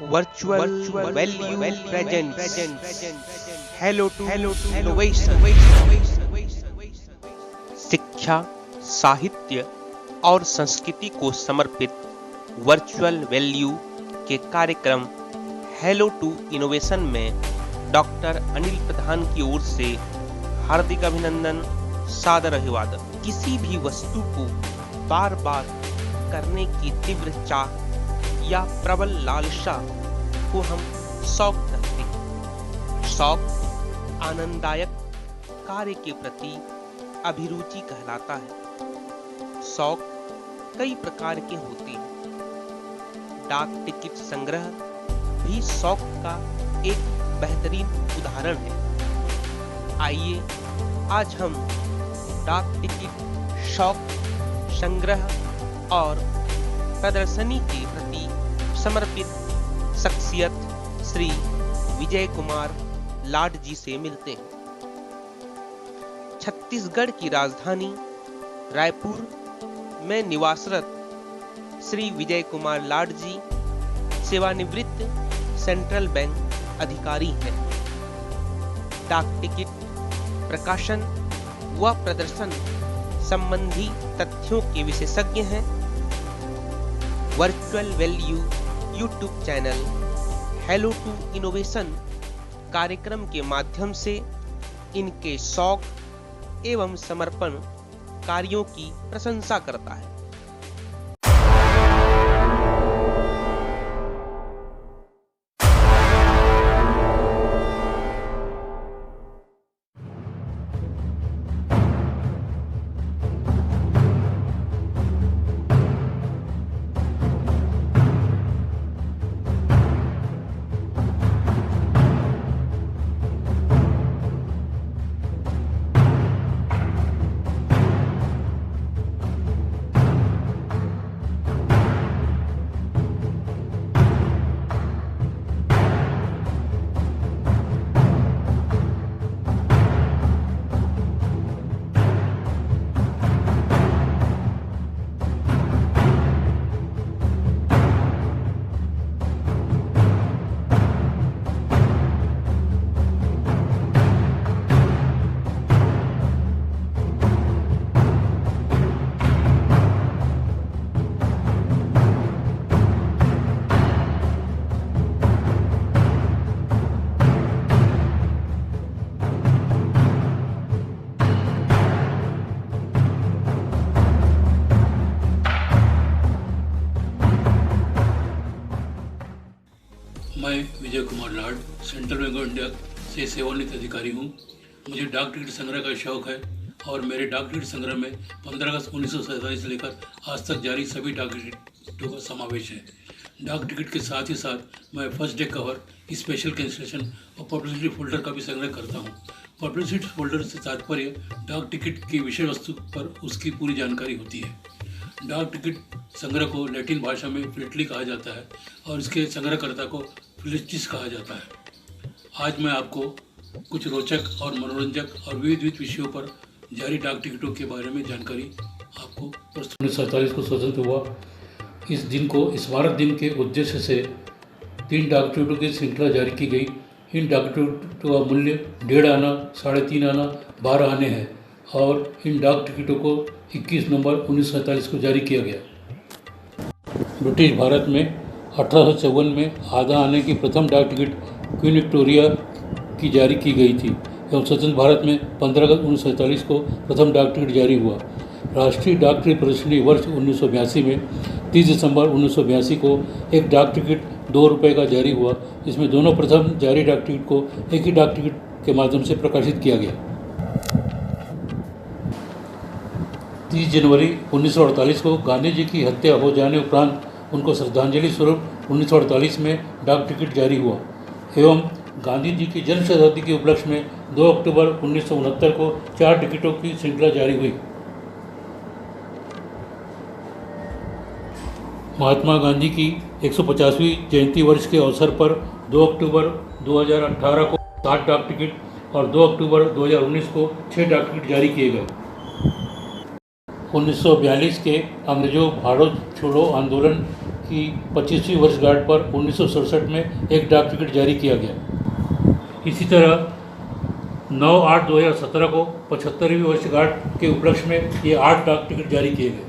Virtual value present hello to innovation. शिक्षा, साहित्य और संस्कृति को समर्पित वर्चुअल वैल्यू के कार्यक्रम हेलो टू इनोवेशन में डॉक्टर अनिल प्रधान की ओर से हार्दिक अभिनंदन, सादर अभिवादन। किसी भी वस्तु को बार बार करने की तीव्र चाह या प्रबल लालसा को हम शौक कहते हैं। शौक आनंददायक कार्य के प्रति अभिरुचि कहलाता है। शौक कई प्रकार के होते हैं। डाक टिकट संग्रह भी शौक का एक बेहतरीन उदाहरण है। आइए आज हम डाक टिकट शौक, संग्रह और प्रदर्शनी के प्रति समर्पित शख्सियत श्री विजय कुमार लाड जी से मिलते हैं। छत्तीसगढ़ की राजधानी रायपुर में निवासरत श्री विजय कुमार लाड जी सेवानिवृत्त सेंट्रल बैंक अधिकारी हैं। डाक टिकट प्रकाशन व प्रदर्शन संबंधी तथ्यों के विशेषज्ञ हैं। Virtual value YouTube channel hello to innovation कार्यक्रम के माध्यम से इनके शौक एवं समर्पण कार्यों की प्रशंसा करता है। मैं विजय कुमार लाड सेंट्रल बैंक ऑफ इंडिया से सेवानिवृत्त अधिकारी हूँ। मुझे डाक टिकट संग्रह का शौक है और मेरे डाक टिकट संग्रह में 15 अगस्त 1947 से लेकर आज तक जारी सभी डाक टिकटों का समावेश है। डाक टिकट के साथ ही साथ मैं first day cover, special cancellation और पब्लिसिटी फोल्डर का भी संग्रह करता हूँ। पब्लिसिटी फोल्डर से तात्पर्य डाक टिकट की विषय वस्तु पर उसकी पूरी जानकारी होती है। डाक टिकट संग्रह को लैटिन भाषा में फिलेटली कहा जाता है और इसके संग्रहकर्ता को फिलिस्टिस कहा जाता है। आज मैं आपको कुछ रोचक और मनोरंजक और विविध विषयों पर जारी डाक टिकटों के बारे में जानकारी आपको प्रस्तुत। 1947 को स्वतंत्र हुआ। इस दिन को स्मारक दिन के उद्देश्य से 3 डाक टिकटों की श्रृंखला जारी की गई। इन डाक टिकटों का मूल्य 1.5 आना, 3.5 आना, 12 आने हैं और इन डाक टिकटों को 21 नवंबर 1947 को जारी किया गया। ब्रिटिश भारत में 1854 में आधा आने की प्रथम डाक टिकट क्वीन विक्टोरिया की जारी की गई थी एवं स्वतंत्र भारत में 15 अगस्त 1947 को प्रथम डाक टिकट जारी हुआ। राष्ट्रीय डाक टिकट प्रदर्शनी वर्ष 1982 में 30 दिसंबर 1982 को एक डाक टिकट 2 रुपये का जारी हुआ, जिसमें दोनों प्रथम जारी डाक टिकट को एक ही डाक टिकट के माध्यम से प्रकाशित किया गया। 30 जनवरी 1948 को गांधी जी की हत्या हो जाने उपरांत उनको श्रद्धांजलि स्वरूप 1948 में डाक टिकट जारी हुआ एवं गांधी जी की जन्म शताब्दी के उपलक्ष्य में 2 अक्टूबर 1969 को 4 टिकटों की श्रृंखला जारी हुई। महात्मा गांधी की 150वीं जयंती वर्ष के अवसर पर 2 अक्टूबर 2018 को 7 डाक टिकट और 2 अक्टूबर 2019 को 6 डाक टिकट जारी किए गए। 1942 के अंग्रेजों भारत छोड़ो आंदोलन की 25वीं वर्षगांठ पर 1967 में एक डाक टिकट जारी किया गया। इसी तरह 9/8/2017 को 75वीं वर्षगांठ के उपलक्ष्य में ये 8 डाक टिकट जारी किए गए।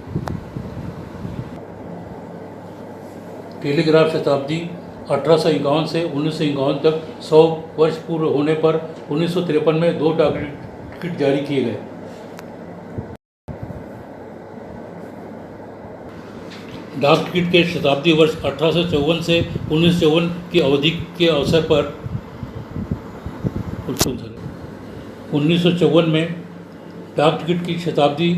टेलीग्राफ शताब्दी 1851 से 1951 तक 100 वर्ष पूर्ण होने पर 1953 में 2 डाक टिकट जारी किए गए। डाक टिकट के शताब्दी वर्ष 1854 से 1954 की अवधि के अवसर पर 1954 में डाक टिकट की शताब्दी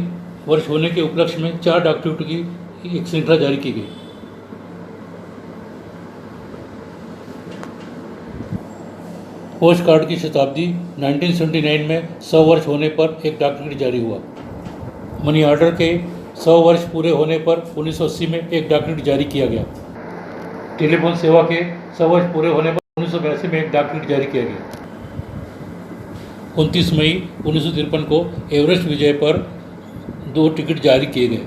वर्ष होने के उपलक्ष्य में 4 डाक टिकट की एक श्रृंखला जारी की गई। पोस्ट कार्ड की शताब्दी 1979 में 100 वर्ष होने पर एक डाक टिकट जारी हुआ। मनी ऑर्डर के 100 वर्ष पूरे होने पर 1980 में एक डाक टिकट जारी किया गया। टेलीफोन सेवा के 100 वर्ष पूरे होने पर 1982 में एक डाक टिकट जारी किया गया। 29 मई 1953 को एवरेस्ट विजय पर 2 टिकट जारी किए गए।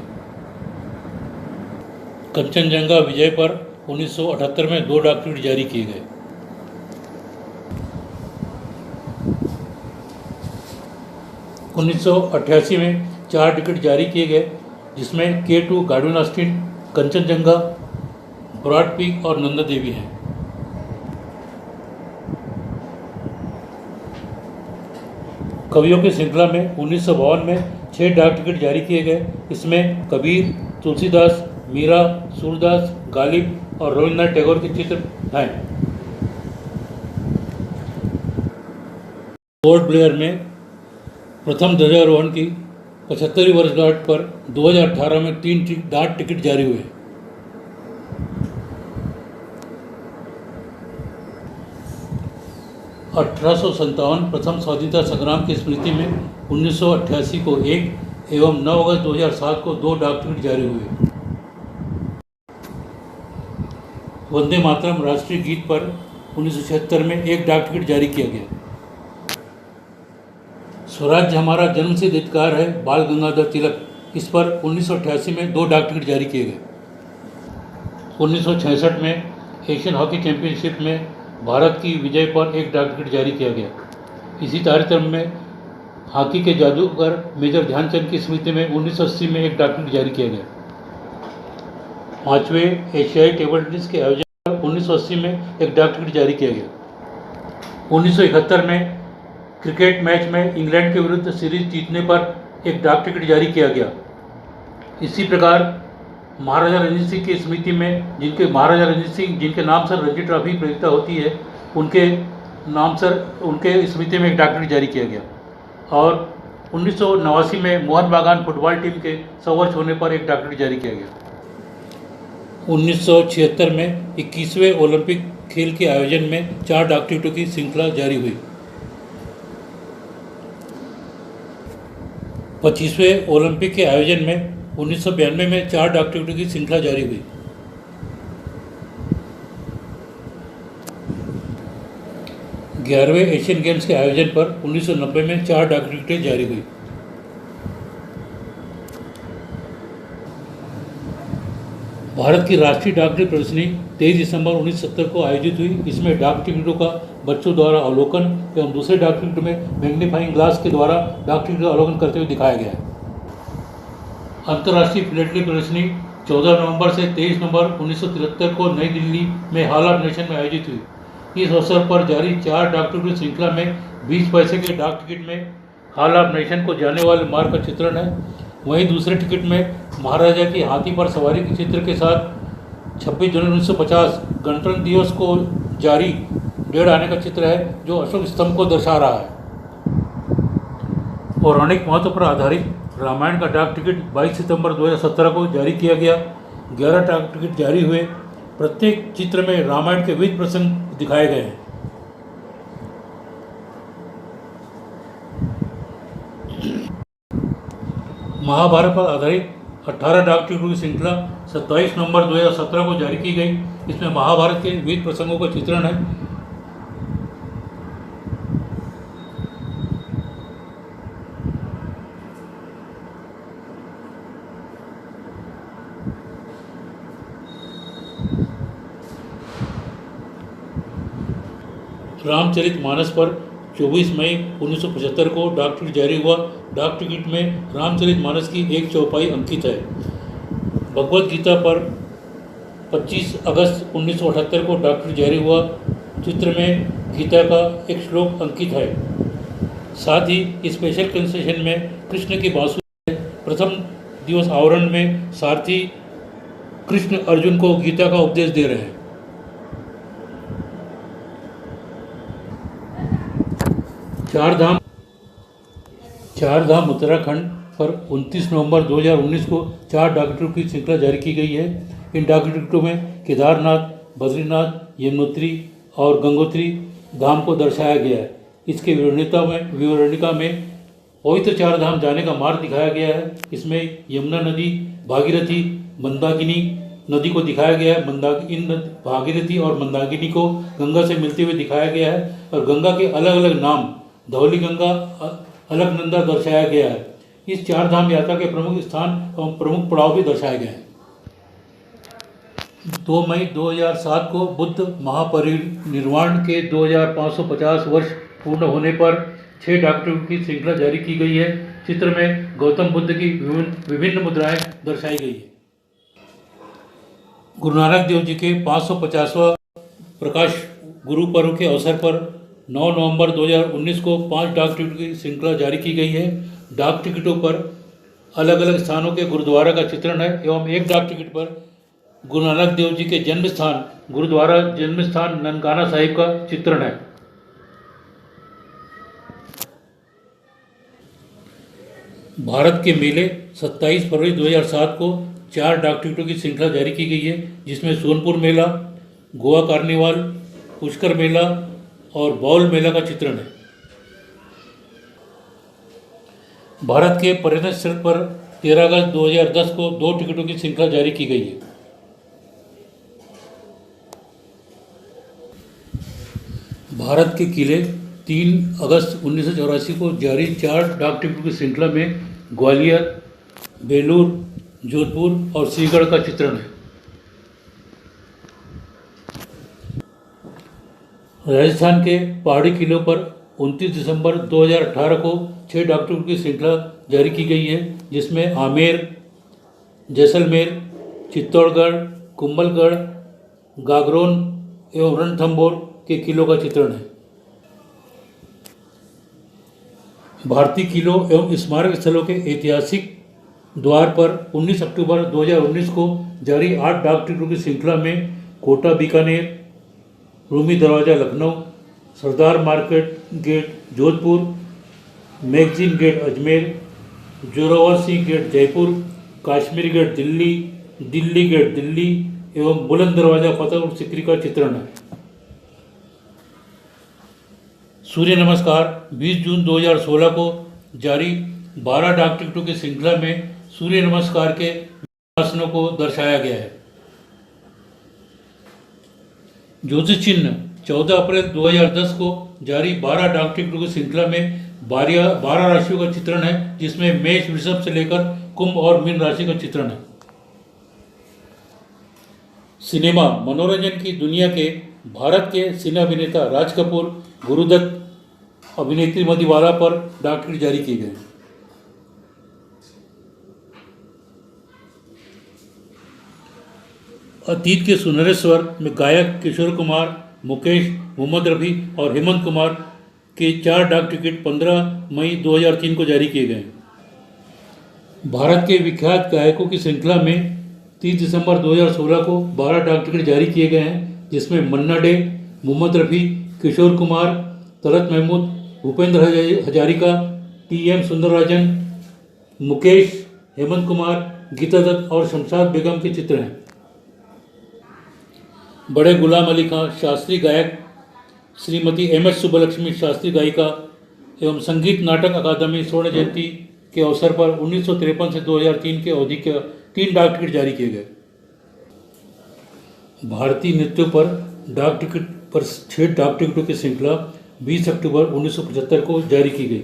कंचनजंगा विजय पर 1978 में 2 डाक टिकट जारी किए गए। उन्नीस में 4 टिकट जारी किए गए, जिसमें K2 Godwin Austen, Kanchenjunga, broad peak और नंदा देवी हैं। कवियों की श्रृंखला में 1952 में 6 डाक टिकट जारी किए गए। इसमें कबीर, तुलसीदास, मीरा, सूरदास, गालिब और रविन्द्रनाथ टैगोर के चित्र हैं। पोर्ट ब्लेयर में प्रथम ध्वजारोहण की 75वीं वर्षगांठ पर 2018 में 3 डाक टिकट जारी हुए। प्रथम स्वतंत्रता संग्राम की स्मृति में 1988 को 1 एवं 9 अगस्त 2007 को 2 डाक टिकट जारी हुए। वंदे मातरम राष्ट्रीय गीत पर 1976 में 1 डाक टिकट जारी किया गया। स्वराज्य हमारा जन्मसिद्ध अधिकार है, बाल गंगाधर तिलक, इस पर 1988 में 2 डाक टिकट जारी किए गए। 1966 में एशियन हॉकी चैंपियनशिप में भारत की विजय पर 1 डाक टिकट जारी किया गया। इसी कार्यक्रम में हॉकी के जादूगर मेजर ध्यानचंद की स्मृति में 1980 में 1 डाक टिकट जारी किया गया। 5वें एशियाई टेबल टेनिस के आयोजन पर 1980 में 1 डाक टिकट जारी किया गया। 1971 में क्रिकेट मैच में इंग्लैंड के विरुद्ध सीरीज जीतने पर 1 डाक टिकट जारी किया गया। इसी प्रकार महाराजा रणजीत सिंह की स्मृति में जिनके नाम सर रणजी ट्रॉफी प्रतियोगिता होती है, उनके स्मृति में 1 डाक टिकट जारी किया गया। और 1989 में मोहन बागान फुटबॉल टीम के 100 वर्ष होने पर 1 डाक टिकट जारी किया गया। 1976 में 21वें ओलंपिक खेल के आयोजन में 4 डाक टिकटों की श्रृंखला जारी हुई। 25वें ओलंपिक के आयोजन में 1992 में 4 डाक टिकटों की श्रृंखला जारी हुई। 11वें एशियन गेम्स के आयोजन पर 1990 में 4 डाक टिकटें जारी हुई। भारत की राष्ट्रीय डाक टिकट प्रदर्शनी 23 दिसंबर 1970 को आयोजित हुई। इसमें डाक टिकटों का बच्चों द्वारा अवलोकन एवं दूसरे डाक टिकट में मैग्नीफाइंग ग्लास के द्वारा डाक टिकट का अवलोकन करते हुए दिखाया गया है। अंतर्राष्ट्रीय फिलेटली प्रदर्शनी 14 नवंबर से 23 नवंबर 1973 को नई दिल्ली में हॉल ऑफ नेशन में आयोजित हुई। इस अवसर पर जारी 4 डाक टिकट की श्रृंखला में 20 पैसे के डाक टिकट में हॉल ऑफ नेशन को जाने वाले मार्ग का चित्रण है। वहीं दूसरे टिकट में महाराजा की हाथी पर सवारी के चित्र के साथ 26 जनवरी 1950 गणतंत्र दिवस को जारी 1.5 आने का चित्र है, जो अशोक स्तंभ को दर्शा रहा है। पौराणिक महत्व पर आधारित रामायण का डाक टिकट 22 सितंबर 2017 को जारी किया गया। 11 डाक टिकट जारी हुए। प्रत्येक चित्र में रामायण के विविध प्रसंग दिखाए गए हैं। महाभारत पर आधारित 18 डाक टिकटों की श्रृंखला 27 नवंबर 2017 को जारी की गई। इसमें महाभारत के विविध प्रसंगों का चित्रण है। रामचरितमानस पर 24 मई 1975 को डाक टिकट जारी हुआ। डाक टिकट में रामचरितमानस की एक चौपाई अंकित है। भगवत गीता पर 25 अगस्त 1978 को डाक टिकट जारी हुआ। चित्र में गीता का एक श्लोक अंकित है। साथ ही स्पेशल कंसेशन में कृष्ण की बांसुरी प्रथम दिवस आवरण में सारथी कृष्ण अर्जुन को गीता का उपदेश दे रहे हैं। चार धाम उत्तराखंड पर 29 नवंबर 2019 को 4 डाक टिकटों की श्रृंखला जारी की गई है। इन डाक टिकटों में केदारनाथ, बद्रीनाथ, यमुनोत्री और गंगोत्री धाम को दर्शाया गया है। इसके विवरणिका में पवित्र 4 धाम जाने का मार्ग दिखाया गया है। इसमें यमुना नदी, भागीरथी, मंदाकिनी नदी को दिखाया गया है। इन भागीरथी और मंदाकिनी को गंगा से मिलते हुए दिखाया गया है और गंगा के अलग अलग नाम धौली गंगा, अलकनंदा दर्शाया गया है। इस 4 धाम यात्रा के प्रमुख स्थान एवं प्रमुख पड़ाव भी दर्शाए गए हैं। 2 मई 2007 को बुद्ध महापरिनिर्वाण के 2550 वर्ष पूर्ण होने पर 6 डाक टिकटों की श्रृंखला जारी की गई है। चित्र में गौतम बुद्ध की विभिन्न मुद्राएं दर्शाई गई है। गुरु नानक देव जी के 550वां प्रकाश गुरु पर्व के अवसर पर 9 नवंबर 2019 को 5 डाक टिकटों की श्रृंखला जारी की गई है। डाक टिकटों पर अलग अलग स्थानों के गुरुद्वारा का चित्रण है एवं एक डाक टिकट पर गुरु नानक देव जी के जन्म स्थान गुरुद्वारा जन्म स्थान ननकाना साहिब का चित्रण है। भारत के मेले 27 फरवरी 2007 को 4 डाक टिकटों की श्रृंखला जारी की गई है, जिसमें सोनपुर मेला, गोवा कार्निवाल, पुष्कर मेला और बाउल मेला का चित्रण है। भारत के पर्यटन स्थल पर 13 अगस्त 2010 को 2 टिकटों की श्रृंखला जारी की गई है। भारत के किले 3 अगस्त 1984 को जारी 4 डाक टिकटों की श्रृंखला में ग्वालियर, बेलूर, जोधपुर और श्रीगढ़ का चित्रण है। राजस्थान के पहाड़ी किलों पर 29 दिसंबर 2018 को 6 डाक टिकटों की श्रृंखला जारी की गई है, जिसमें आमेर, जैसलमेर, चित्तौड़गढ़, कुंभलगढ़, गागरोन एवं रणथंभौर के किलों का चित्रण है। भारतीय किलों एवं स्मारक स्थलों के ऐतिहासिक द्वार पर 19 अक्टूबर 2019 को जारी 8 डाक टिकटों की श्रृंखला में Kota Bikaner, Rumi Darwaza Lucknow, Sardar market gate Jodhpur, magazine gate Ajmer, Zorawar Singh gate Jaipur, Kashmiri gate Delhi, Delhi gate Delhi एवं बुलंद दरवाज़ा फतेहपुर सीकरी का चित्रण है। सूर्य नमस्कार 20 जून 2016 को जारी 12 डाक टिकटों की श्रृंखला में सूर्य नमस्कार के आसनों को दर्शाया गया है। ज्योतिष चिन्ह 14 अप्रैल 2010 को जारी 12 डाक टिकटों की श्रृंखला में 12 राशियों का चित्रण है, जिसमें मेष, वृषभ से लेकर कुंभ और मीन राशि का चित्रण है। सिनेमा मनोरंजन की दुनिया के भारत के सिने अभिनेता राज कपूर, गुरुदत्त, अभिनेत्री मधुबाला पर डाक टिकट जारी किए गए। अतीत के सुनहरे स्वर में गायक किशोर कुमार, मुकेश, मोहम्मद रफ़ी और हेमंत कुमार के 4 डाक टिकट 15 मई 2003 को जारी किए गए। भारत के विख्यात गायकों की श्रृंखला में 30 दिसंबर 2016 को 12 डाक टिकट जारी किए गए हैं, जिसमें मन्ना डे, मोहम्मद रफ़ी, किशोर कुमार, तलत महमूद, भूपेंद्र हजारिका, TM सुंदरराजन, मुकेश, हेमंत कुमार, गीता दत्त और शमशाद बेगम के चित्र हैं। बड़े गुलाम अली खां, शास्त्रीय गायक, श्रीमती MS सुब्बलक्ष्मी, शास्त्रीय गायिका एवं संगीत नाटक अकादमी स्वर्ण जयंती के अवसर पर 1953 से 2003 के अवधि के 3 डाक टिकट जारी किए गए। भारतीय नृत्यों पर डाक टिकट पर 6 डाक टिकटों की श्रृंखला 20 अक्टूबर 1975 को जारी की गई।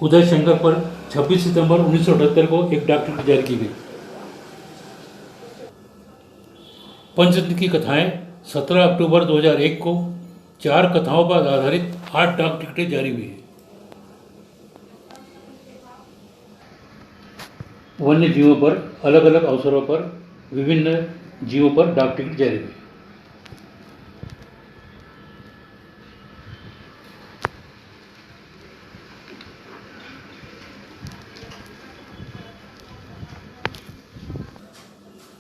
उदय शंकर पर 26 सितंबर 1978 को एक डाक टिकट जारी की गई। पंचतंत्र की कथाएं 17 अक्टूबर 2001 को 4 कथाओं पर आधारित 8 डाक टिकटें जारी हुई हैं। वन्य जीवों पर अलग अलग अवसरों पर विभिन्न जीवों पर डाक टिकट जारी हुई।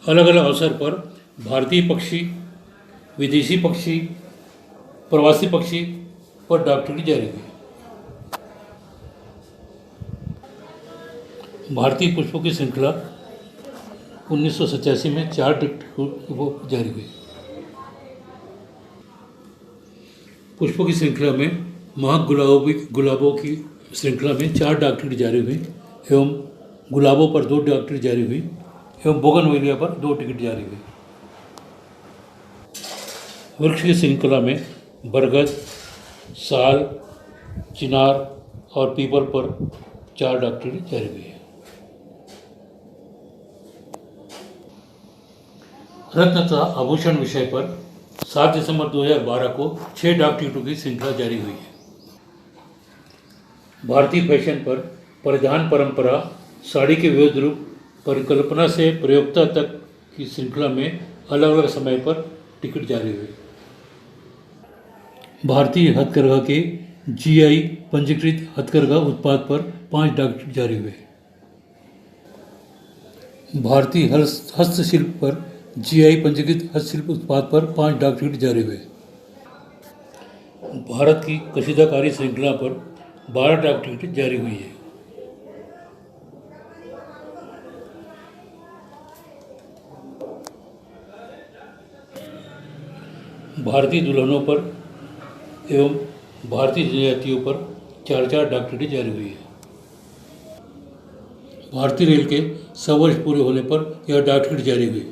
अलग अलग अवसर पर भारतीय पक्षी, विदेशी पक्षी, प्रवासी पक्षी पर डाक टिकट जारी हुई। भारतीय पुष्पों की श्रृंखला 1987 में 4 टिकट जारी हुई। पुष्पों की श्रृंखला में महक गुलाबों की श्रृंखला में 4 डाक टिकट जारी हुई एवं गुलाबों पर 2 डाक टिकट जारी हुई एवं बोगनवेलिया पर 2 टिकट जारी हुई। वृक्ष की श्रृंखला में बरगद, साल, चिनार और पीपल पर 4 डाक टिकट जारी हुई है। रत्न तथा आभूषण विषय पर 7 दिसंबर 2012 को 6 डाक टिकटों की श्रृंखला जारी हुई है। भारतीय फैशन पर परिधान परंपरा, साड़ी के विविध रूप, परिकल्पना से प्रयोक्ता तक की श्रृंखला में अलग अलग समय पर टिकट जारी हुई। भारतीय हथकरघा के जीआई पंजीकृत हथकरघा उत्पाद पर 5 डाक टिकट जारी हुए। भारतीय हस्तशिल्प पर जीआई पंजीकृत हस्तशिल्प उत्पाद पर 5 डाक टिकट जारी हुए। भारत की कशीदाकारी श्रृंखला पर 12 डाक टिकट जारी हुई है। भारतीय दुल्हनों पर एवं भारतीय जनजातियों पर 4 डाक टिकट जारी हुई है। भारतीय रेल के 100 वर्ष पूरे होने पर यह डाक टिकट जारी हुई।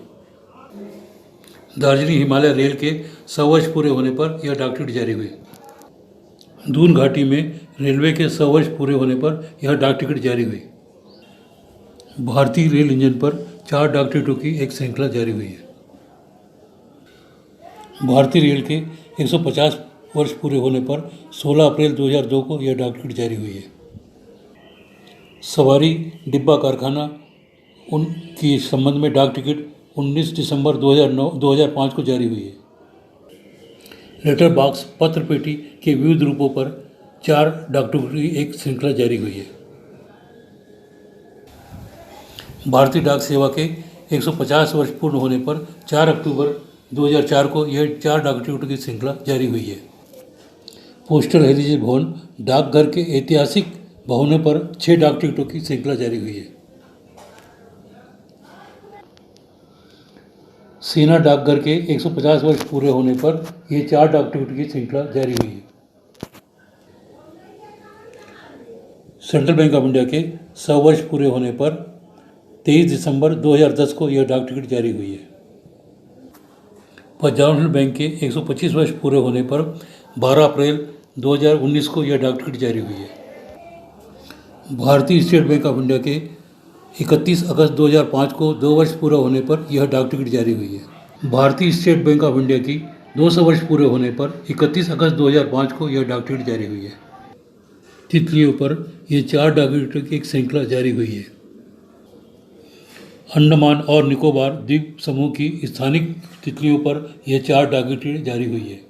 दार्जिलिंग हिमालय रेल के 100 वर्ष पूरे होने पर यह डाक टिकट जारी हुई। दून घाटी में रेलवे के 100 वर्ष पूरे होने पर यह डाक टिकट जारी हुई। भारतीय रेल इंजन पर 4 डाक टिकटों की एक श्रृंखला जारी हुई है। भारतीय रेल के 150 वर्ष पूरे होने पर 16 अप्रैल 2002 को यह डाक टिकट जारी हुई है। सवारी डिब्बा कारखाना उनकी संबंध में डाक टिकट 19 दिसंबर 2005 को जारी हुई है। लेटर बॉक्स पत्र पेटी के विविध रूपों पर 4 डाक टिकट की एक श्रृंखला जारी हुई है। भारतीय डाक सेवा के 150 वर्ष पूर्ण होने पर 4 अक्टूबर 2004 को यह 4 डाक टिकटों की श्रृंखला जारी हुई है। पोस्टल हेरिटेज भवन डाकघर के ऐतिहासिक भवनों पर 6 डाक टिकटों की श्रृंखला जारी हुई है। सेना डाकघर के 150 वर्ष पूरे होने पर यह 4 डाक टिकट की श्रृंखला जारी हुई है। सेंट्रल बैंक ऑफ इंडिया के 100 वर्ष पूरे होने पर 23 दिसंबर 2010 को यह डाक टिकट जारी हुई है। पंजाब नेशनल बैंक के 125 वर्ष पूरे होने पर 12 अप्रैल 2019 को यह डाक टिकट जारी हुई है। भारतीय स्टेट बैंक ऑफ इंडिया के 31 अगस्त 2005 को 2 वर्ष पूरा होने पर यह डाक टिकट जारी हुई है। भारतीय स्टेट बैंक ऑफ इंडिया की 200 वर्ष पूरे होने पर 31 अगस्त 2005 को यह डाक टिकट जारी हुई है। तितलियों पर यह 4 डाक टिकटों की एक श्रृंखला जारी हुई है। अंडमान और निकोबार द्वीप समूह की स्थानिक तितलियों पर यह 4 डाक टिकट जारी हुई है।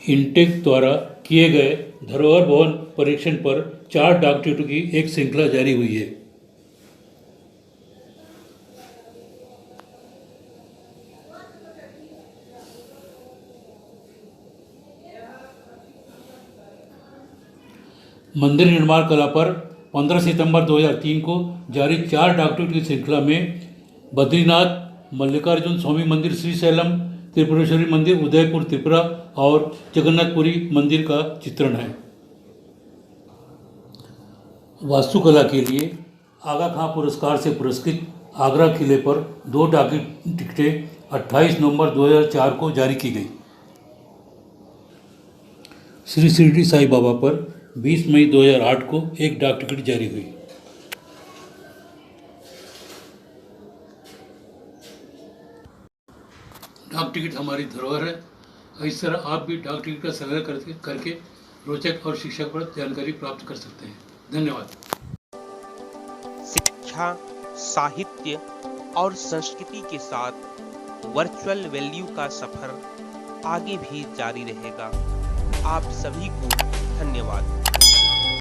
इंटेक द्वारा किए गए धरोहर भवन परीक्षण पर 4 डाक टिकटों की एक श्रृंखला जारी हुई है। मंदिर निर्माण कला पर 15 सितंबर 2003 को जारी 4 डाक टिकट की श्रृंखला में बद्रीनाथ, मल्लिकार्जुन स्वामी मंदिर श्रीशैलम, त्रिपुरेश्वरी मंदिर उदयपुर त्रिपुरा और जगन्नाथपुरी मंदिर का चित्रण है। वास्तुकला के लिए आगा खां पुरस्कार से पुरस्कृत आगरा किले पर 2 डाक टिकटें 28 नवंबर 2004 को जारी की गई। श्री शिरडी साई बाबा पर 20 मई 2008 को एक डाक टिकट जारी हुई। डाक टिकट हमारी धरोहर है। इस तरह आप भी डाक टिकट का संग्रह करके रोचक और शिक्षाप्रद जानकारी प्राप्त कर सकते हैं। धन्यवाद। शिक्षा, साहित्य और संस्कृति के साथ वर्चुअल वैल्यू का सफर आगे भी जारी रहेगा। आप सभी को धन्यवाद।